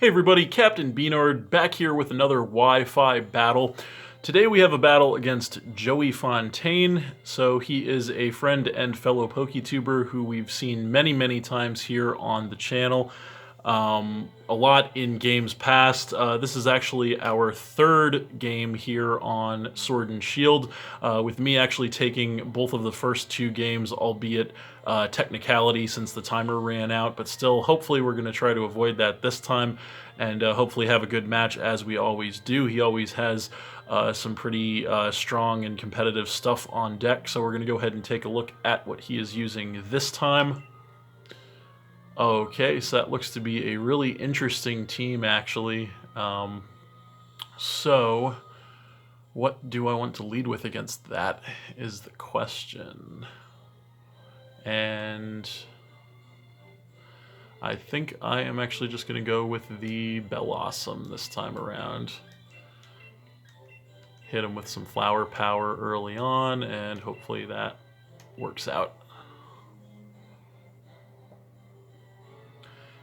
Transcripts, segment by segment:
Hey everybody, Captain B-Nard back here with another Wi-Fi battle. Today we have a battle against JoeyFontaine. So he is a friend and fellow PokeTuber who we've seen many times here on the channel. A lot in games past. This is actually our third game here on Sword and Shield, with me actually taking both of the first two games, albeit technicality since the timer ran out, but still, hopefully we're going to try to avoid that this time and hopefully have a good match as we always do. He always has some pretty strong and competitive stuff on deck, so we're going to go ahead and take a look at what he is using this time. Okay, so that looks to be a really interesting team, actually. So, what do I want to lead with against that is the question. And I think I am actually just going to go with the Bellossom this time around. Hit him with some flower power early on, and hopefully that works out.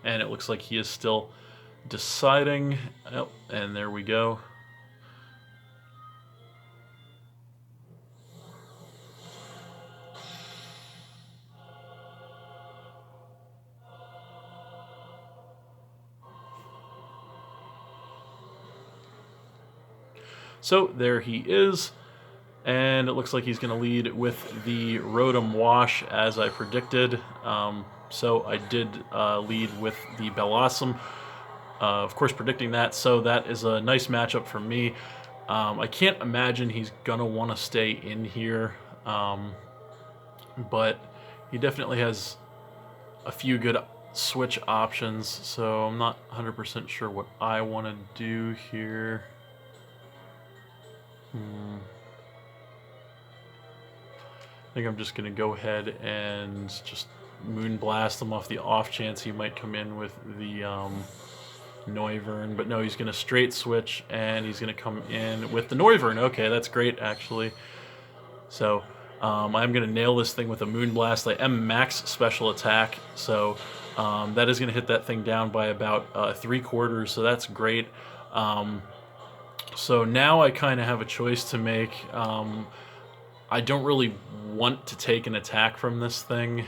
And it looks like he is still deciding. Oh, and there we go. So there he is. And it looks like he's going to lead with the Rotom Wash as I predicted. So I did lead with the Bellossom, of course predicting that, so that is a nice matchup for me. I can't imagine he's going to want to stay in here, but he definitely has a few good switch options, so I'm not 100% sure what I want to do here. I think I'm just going to go ahead and just Moonblast him off the off chance he might come in with the Noivern, but no, he's going to straight switch and he's going to come in with the Noivern. Okay, that's great actually. So I'm going to nail this thing with a Moonblast. I am max special attack, so that is going to hit that thing down by about 3/4, so that's great. So now I kind of have a choice to make. I don't really want to take an attack from this thing,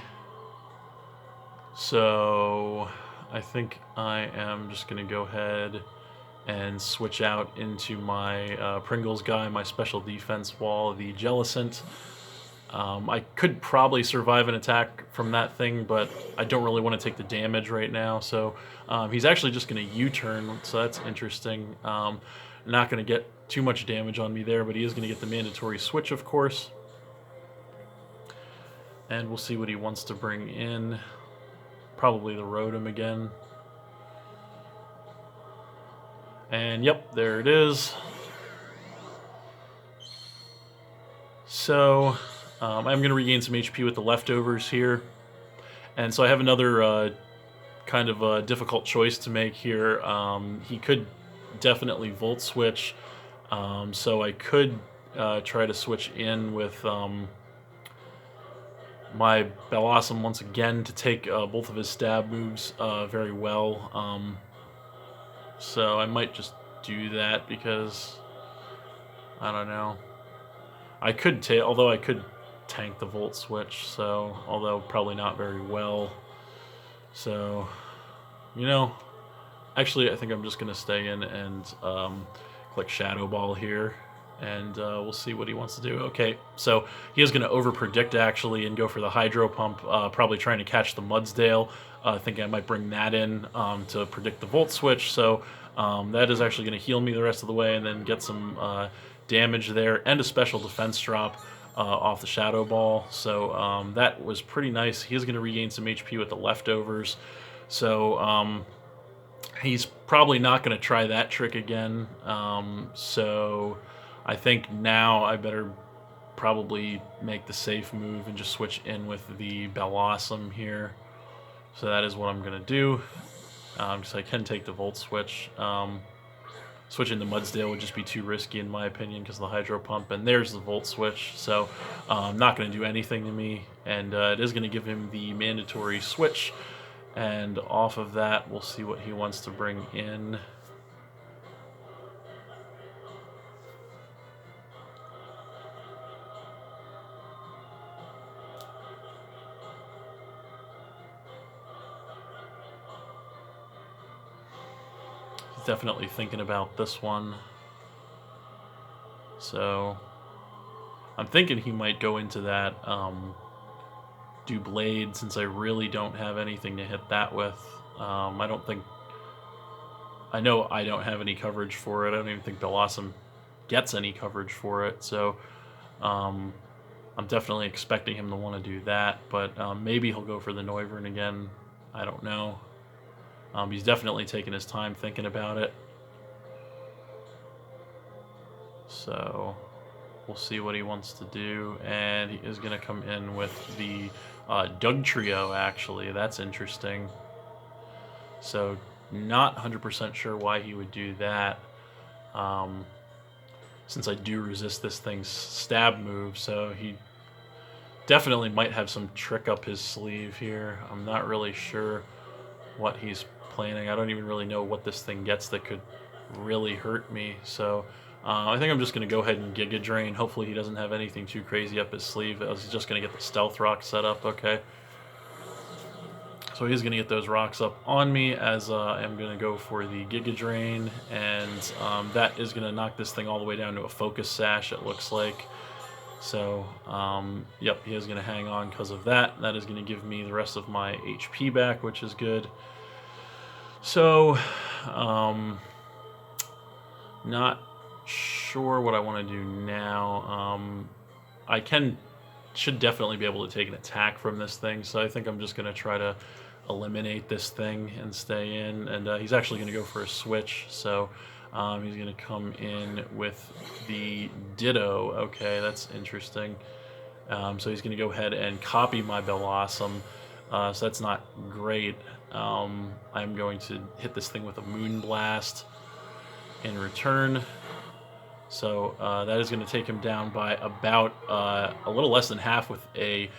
so I think I am just going to go ahead and switch out into my Pringles guy, my special defense wall, the Jellicent. I could probably survive an attack from that thing, but I don't really want to take the damage right now, so he's actually just going to U-turn, so that's interesting. Not going to get too much damage on me there, but he is going to get the mandatory switch, of course. And we'll see what he wants to bring in. Probably the Rotom again. And yep, there it is. So I'm going to regain some HP with the leftovers here. And so I have another kind of a difficult choice to make here. He could definitely Volt Switch. So I could try to switch in with my Bellossom once again to take both of his stab moves very well. So I might just do that because, I don't know. I could take, although I could tank the Volt Switch, so, although probably not very well. So, you know, actually I think I'm just going to stay in and click Shadow Ball here. And we'll see what he wants to do. Okay, so he is going to over-predict, actually, and go for the Hydro Pump, probably trying to catch the Mudsdale. Thinking I might bring that in to predict the Volt Switch. So that is actually going to heal me the rest of the way and then get some damage there and a special defense drop off the Shadow Ball. So that was pretty nice. He is going to regain some HP with the leftovers. So he's probably not going to try that trick again. So I think now I better probably make the safe move and just switch in with the Bellossom here. So that is what I'm going to do. Because I can take the Volt Switch. Switching the Mudsdale would just be too risky in my opinion because of the Hydro Pump. And there's the Volt Switch. So I'm not going to do anything to me. And it is going to give him the mandatory switch. And off of that, we'll see what he wants to bring in. He's definitely thinking about this one. So I'm thinking he might go into that do blade, since I really don't have anything to hit that with. I don't think... I know I don't have any coverage for it. I don't even think Blossom gets any coverage for it. So I'm definitely expecting him to want to do that. But maybe he'll go for the Noivern again. I don't know. He's definitely taking his time thinking about it. So we'll see what he wants to do. And he is going to come in with the Dugtrio, actually. That's interesting. So not 100% sure why he would do that, since I do resist this thing's stab move. So he definitely might have some trick up his sleeve here. I'm not really sure what he's planning. I don't even really know what this thing gets that could really hurt me. So I think I'm just going to go ahead and Giga Drain. Hopefully he doesn't have anything too crazy up his sleeve. I was just going to get the Stealth Rock set up, okay? So he's going to get those rocks up on me, as I'm going to go for the Giga Drain, and that is going to knock this thing all the way down to a Focus Sash, it looks like. So, yep, he is going to hang on because of that. That is going to give me the rest of my HP back, which is good. So, not sure what I want to do now. I should definitely be able to take an attack from this thing, so I think I'm just going to try to eliminate this thing and stay in. And he's actually going to go for a switch, so he's going to come in with the Ditto. Okay, that's interesting. So he's going to go ahead and copy my Bellossom, so that's not great. I'm going to hit this thing with a Moonblast in return. So that is going to take him down by about a little less than half with a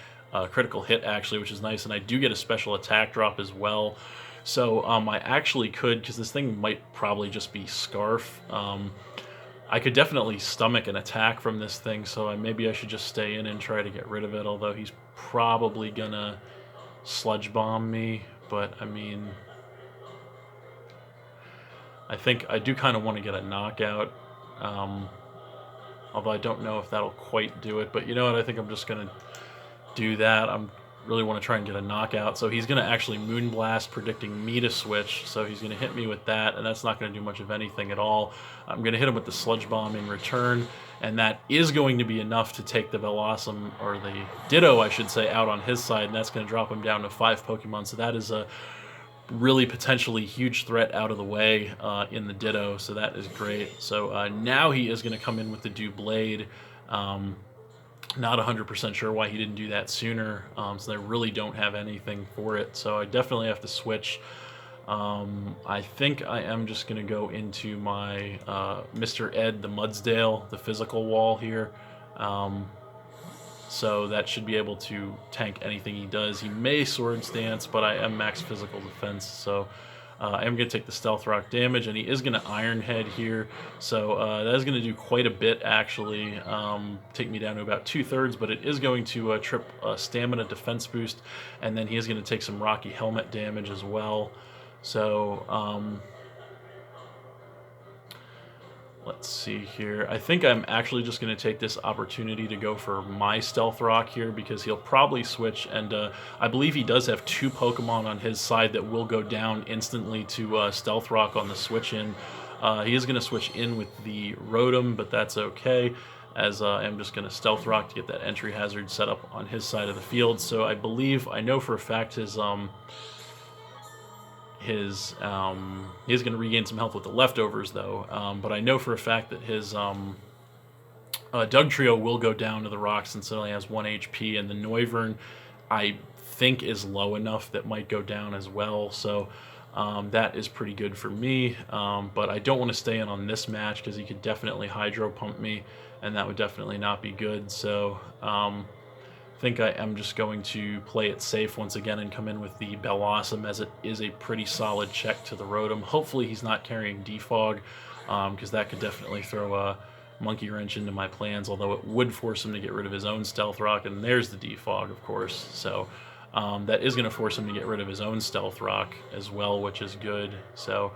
critical hit, actually, which is nice. And I do get a special attack drop as well. So I actually could, because this thing might probably just be Scarf, I could definitely stomach an attack from this thing. So maybe I should just stay in and try to get rid of it, although he's probably going to Sludge Bomb me. But, I mean, I think I do kind of want to get a knockout. Although I don't know if that'll quite do it, but you know what, I think I'm just going to do that. I really want to try and get a knockout. So he's going to actually Moonblast, predicting me to switch, so he's going to hit me with that, and that's not going to do much of anything at all. I'm going to hit him with the Sludge Bomb in return, and that is going to be enough to take the Bellossom, or the Ditto, I should say, out on his side, and that's going to drop him down to 5 Pokemon, so that is a really potentially huge threat out of the way in the Ditto, so that is great. So now he is going to come in with the Do Blade. Not 100% sure why he didn't do that sooner, so I really don't have anything for it, so I definitely have to switch. I think I am just going to go into my Mr. Ed the Mudsdale, the physical wall here. So that should be able to tank anything he does. He may Swords Dance, but I am max physical defense, so I am going to take the Stealth Rock damage, and he is going to Iron Head here. So that is going to do quite a bit, actually. Take me down to about 2/3, but it is going to trip a Stamina defense boost, and then he is going to take some Rocky Helmet damage as well. So let's see here. I think I'm actually just going to take this opportunity to go for my Stealth Rock here, because he'll probably switch, and I believe he does have 2 Pokemon on his side that will go down instantly to Stealth Rock on the switch in. He is going to switch in with the Rotom, but that's okay, as I'm just going to Stealth Rock to get that entry hazard set up on his side of the field. So I know for a fact he's going to regain some health with the leftovers, though. But I know for a fact that his Dugtrio will go down to the rocks, since it only has 1 HP, and the Noivern, I think, is low enough that might go down as well. So that is pretty good for me. But I don't want to stay in on this match, because he could definitely Hydro Pump me, and that would definitely not be good. So I think I am just going to play it safe once again and come in with the Bellossom, as it is a pretty solid check to the Rotom. Hopefully he's not carrying Defog, because that could definitely throw a monkey wrench into my plans, although it would force him to get rid of his own Stealth Rock, and there's the Defog, of course. So that is going to force him to get rid of his own Stealth Rock as well, which is good. So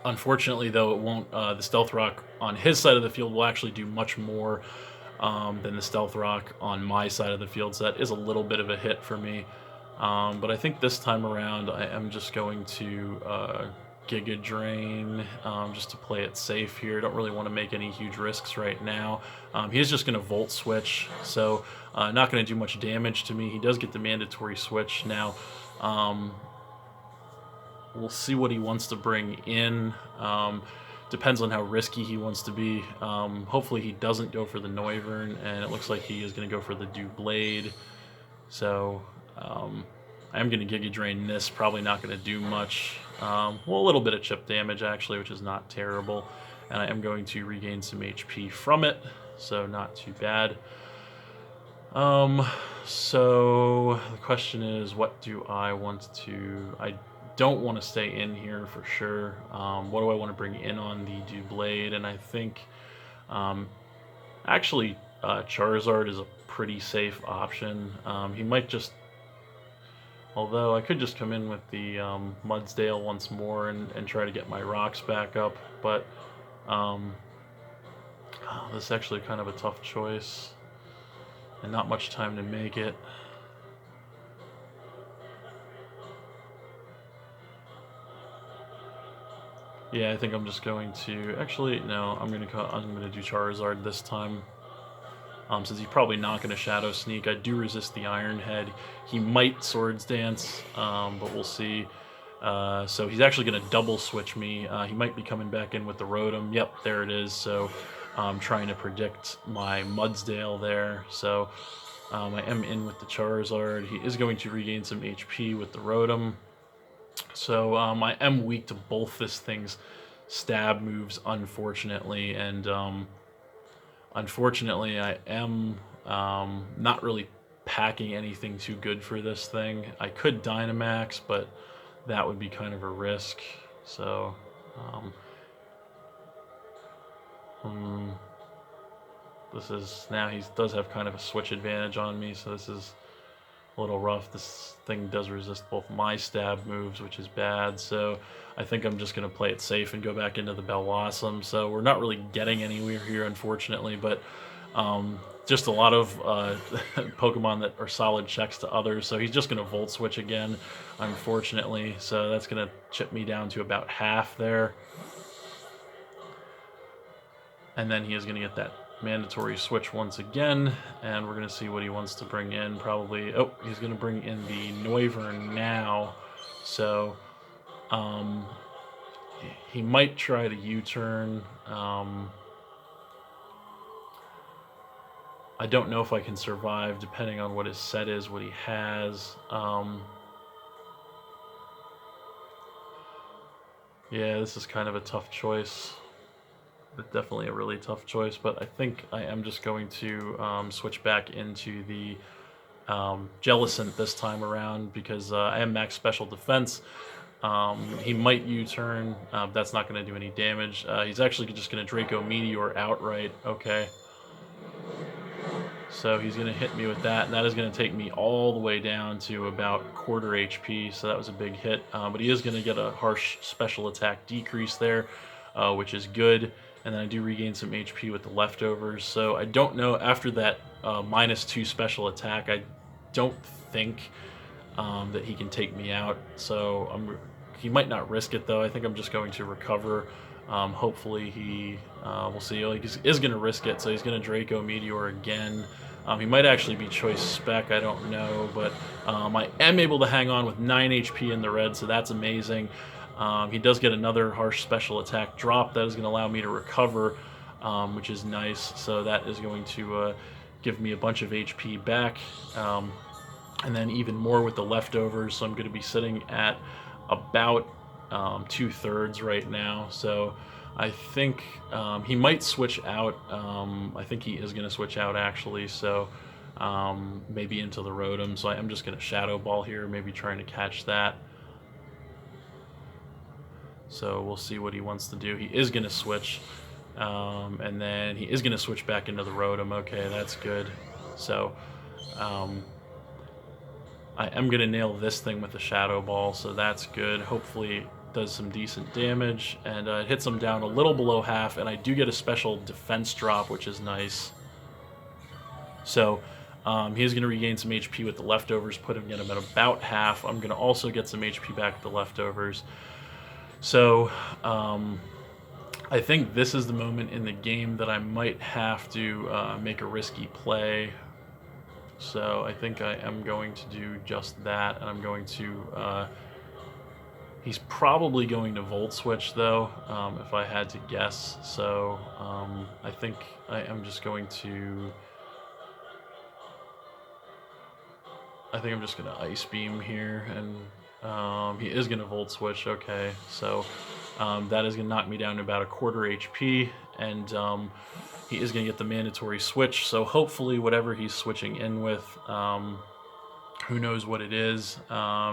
unfortunately, though, it won't. The Stealth Rock on his side of the field will actually do much more than the Stealth Rock on my side of the field, so that is a little bit of a hit for me. But I think this time around I am just going to Giga Drain, just to play it safe here. Don't really want to make any huge risks right now. He is just going to Volt Switch, so not going to do much damage to me. He does get the mandatory switch now. We'll see what he wants to bring in. Depends on how risky he wants to be. Hopefully he doesn't go for the Noivern, and it looks like he is going to go for the Doublade. So I am going to Giga Drain this. Probably not going to do much. Well, a little bit of chip damage, actually, which is not terrible. And I am going to regain some HP from it, so not too bad. So the question is, what do I want to... I don't want to stay in here for sure. What do I want to bring in on the Doublade? And I think actually Charizard is a pretty safe option. He might just, although I could just come in with the Mudsdale once more and try to get my rocks back up, but this is actually kind of a tough choice and not much time to make it. Yeah, I think I'm just going to... Actually, no, I'm gonna do Charizard this time. Since he's probably not going to Shadow Sneak. I do resist the Iron Head. He might Swords Dance, but we'll see. So he's actually going to double switch me. He might be coming back in with the Rotom. Yep, there it is. So I'm trying to predict my Mudsdale there. So I am in with the Charizard. He is going to regain some HP with the Rotom. So I am weak to both this thing's stab moves, unfortunately, and unfortunately I am not really packing anything too good for this thing. I could Dynamax, but that would be kind of a risk. So this is, now he does have kind of a switch advantage on me, so this is a little rough. This thing does resist both my stab moves, which is bad, so I think I'm just going to play it safe and go back into the Bellossom. So we're not really getting anywhere here, unfortunately, but just a lot of Pokemon that are solid checks to others, so he's just going to Volt Switch again, unfortunately, so that's going to chip me down to about half there. And then he is going to get that mandatory switch once again, and we're going to see what he wants to bring in. Probably, oh, he's going to bring in the Noivern now, so he might try to U-turn. I don't know if I can survive, depending on what his set is, what he has. Yeah, this is kind of a tough choice. Definitely a really tough choice, but I think I am just going to switch back into the Jellicent this time around, because I am max special defense. He might U-turn. That's not going to do any damage. He's actually just going to Draco Meteor outright. Okay. So he's going to hit me with that, and that is going to take me all the way down to about quarter HP, so that was a big hit. But he is going to get a harsh special attack decrease there, which is good. And then I do regain some HP with the leftovers. So I don't know, after that -2 special attack, I don't think that he can take me out. So he might not risk it, though. I think I'm just going to recover. Hopefully he, we'll see. He is going to risk it, so he's going to Draco Meteor again. He might actually be Choice Spec, I don't know. But I am able to hang on with 9 HP in the red, so that's amazing. He does get another harsh special attack drop. That is going to allow me to recover, which is nice. So that is going to give me a bunch of HP back. And then even more with the leftovers. So I'm going to be sitting at about 2/3 right now. So I think he might switch out. I think he is going to switch out actually, so maybe into the Rotom. So I'm just going to Shadow Ball here, maybe trying to catch that. So we'll see what he wants to do. He is going to switch, and then he is going to switch back into the Rotom. Okay, that's good. So I am going to nail this thing with the Shadow Ball, so that's good. Hopefully it does some decent damage, and it hits him down a little below half, and I do get a special defense drop, which is nice. So he's going to regain some HP with the leftovers, putting him at about half. I'm going to also get some HP back with the leftovers. So I think this is the moment in the game that I might have to make a risky play. So I think I am going to do just that, and I'm going to... he's probably going to Volt Switch, though, if I had to guess. So I think I am just going to... I think I'm just going to Ice Beam here, and he is going to Volt Switch. Okay, so that is going to knock me down to about a quarter HP, and he is going to get the mandatory switch. So hopefully whatever he's switching in with, who knows what it is,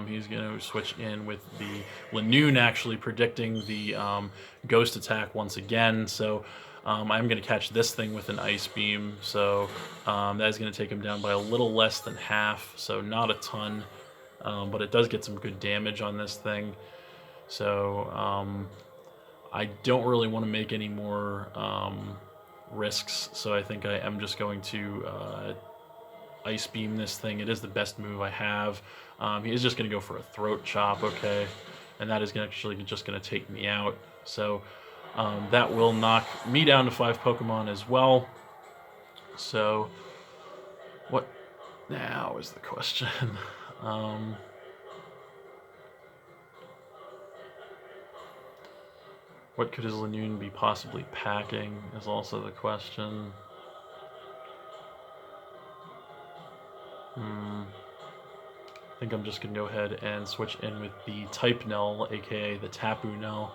he's going to switch in with the Lanoon, actually predicting the Ghost attack once again. So I'm going to catch this thing with an Ice Beam, so that is going to take him down by a little less than half, so not a ton, but it does get some good damage on this thing. So I don't really want to make any more risks, so I think I am just going to Ice Beam this thing. It is the best move I have. He is just going to go for a Throat Chop, okay, and that is actually just going to take me out. So that will knock me down to 5 Pokemon as well. So what now is the question? What could his Lanoon be possibly packing is also the question. I think I'm just going to go ahead and switch in with the Type Null, aka the Tapu Null.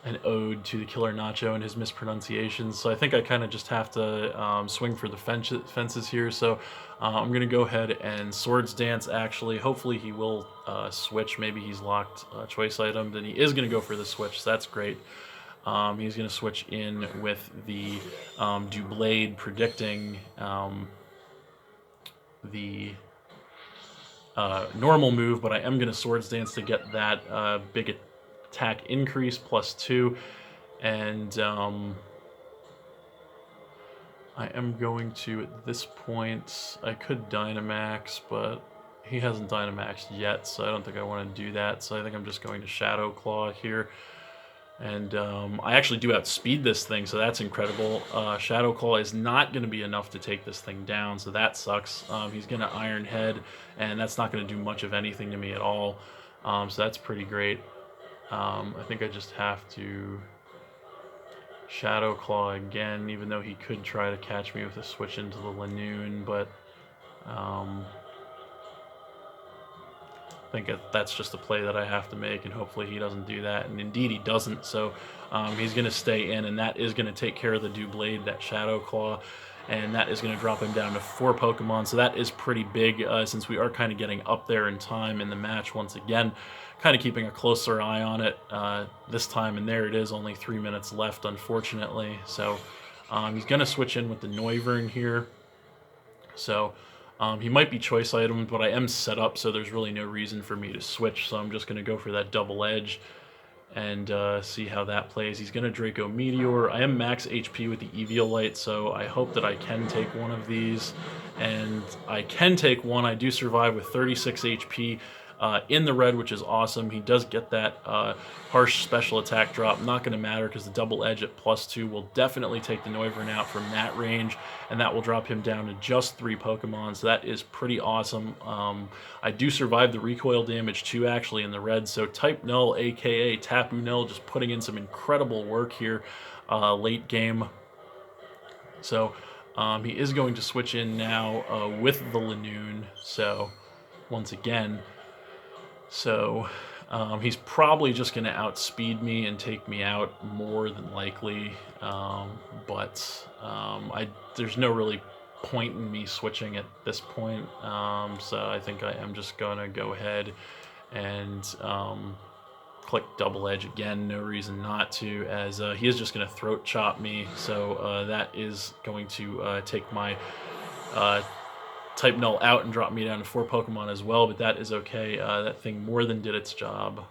An ode to the Killer Nacho and his mispronunciations. So I think I kind of just have to swing for the fences here. So I'm going to go ahead and Swords Dance, actually. Hopefully he will switch. Maybe he's locked choice item. Then he is going to go for the switch. So that's great. He's going to switch in with the Doublade, predicting the normal move, but I am going to Swords Dance to get that big attack increase +2, and I am going to, at this point, I could Dynamax, but he hasn't Dynamaxed yet, so I don't think I want to do that. So I think I'm just going to Shadow Claw here. And I actually do outspeed this thing, so that's incredible. Shadow Claw is not going to be enough to take this thing down, so that sucks. He's going to Iron Head, and that's not going to do much of anything to me at all. So that's pretty great. I think I just have to Shadow Claw again, even though he could try to catch me with a switch into the Lanoon, but I think that's just a play that I have to make, and hopefully he doesn't do that, and indeed he doesn't. So he's going to stay in, and that is going to take care of the Doublade, that Shadow Claw, and that is going to drop him down to 4 Pokemon. So that is pretty big, since we are kind of getting up there in time in the match once again, kind of keeping a closer eye on it this time, and there it is, only 3 minutes left, unfortunately. So he's going to switch in with the Noivern here. So he might be choice item, but I am set up, so there's really no reason for me to switch, so I'm just going to go for that Double Edge and see how that plays. He's going to Draco Meteor. I am max HP with the Eviolite, so I hope that I can take one of these, and I can take one. I do survive with 36 HP in the red, which is awesome. He does get that harsh special attack drop. Not going to matter because the Double Edge at +2 will definitely take the Noivern out from that range, and that will drop him down to just 3 Pokemon, so that is pretty awesome. I do survive the recoil damage too, actually, in the red, so Type Null, aka Tapu Null, just putting in some incredible work here late game. So he is going to switch in now with the Lanoon, so once again. So He's probably just going to outspeed me and take me out more than likely, there's no really point in me switching at this point, so I think I am just going to go ahead and click double edge again. No reason not to, as he is just going to throat chop me, so that is going to take my type null out and drop me down to 4 Pokemon as well, but that is okay. That thing more than did its job.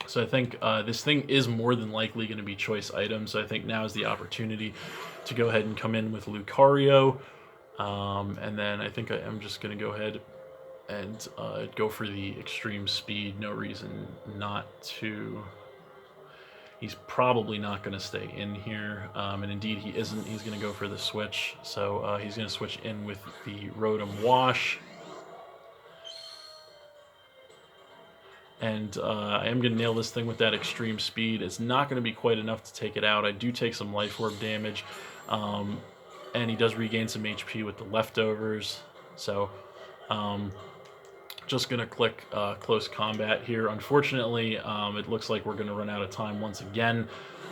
So I think this thing is more than likely going to be choice item, so I think now is the opportunity to go ahead and come in with Lucario, and then I think I am just going to go ahead and go for the extreme speed. No reason not to. He's probably not going to stay in here, and indeed he isn't. He's going to go for the switch, so he's going to switch in with the Rotom Wash. And I am going to nail this thing with that extreme speed. It's not going to be quite enough to take it out. I do take some Life Orb damage, and he does regain some HP with the leftovers, so just going to click close combat here. Unfortunately, it looks like we're going to run out of time once again,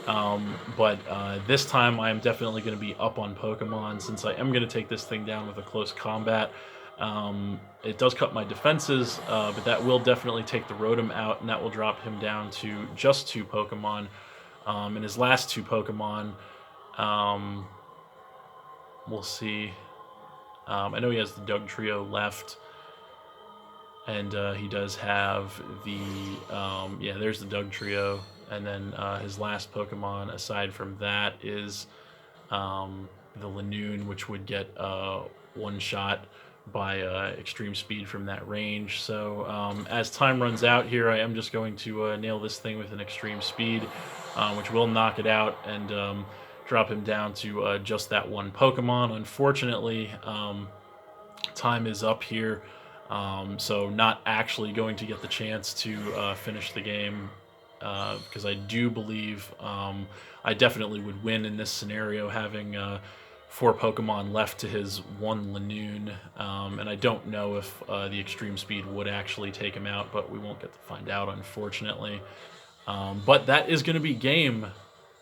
but this time I am definitely going to be up on Pokemon, since I am going to take this thing down with a close combat. It does cut my defenses, but that will definitely take the Rotom out, and that will drop him down to just 2 Pokemon. And his last 2 Pokemon, we'll see. I know he has the Dugtrio left, and he does have the, yeah, there's the Dugtrio, and then his last Pokemon, aside from that, is the Lanoon, which would get one shot by extreme speed from that range. So as time runs out here, I am just going to nail this thing with an extreme speed, which will knock it out and drop him down to just that 1 Pokemon. Unfortunately, time is up here, so not actually going to get the chance to finish the game, because I do believe I definitely would win in this scenario, having 4 Pokemon left to his 1 Lanoon, and I don't know if the extreme speed would actually take him out, but we won't get to find out, unfortunately. But that is going to be game.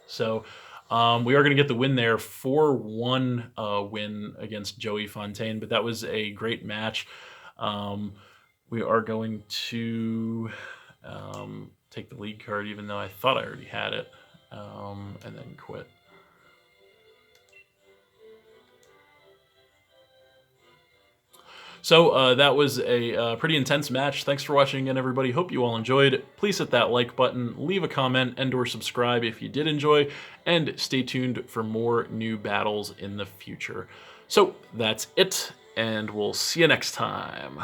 So we are going to get the win there, 4-1 win against JoeyFontaine, but that was a great match. We are going to take the lead card, even though I thought I already had it, and then quit. So that was a pretty intense match. Thanks for watching again, everybody. Hope you all enjoyed. Please hit that like button, leave a comment, and/or subscribe if you did enjoy, and stay tuned for more new battles in the future. So that's it, and we'll see you next time.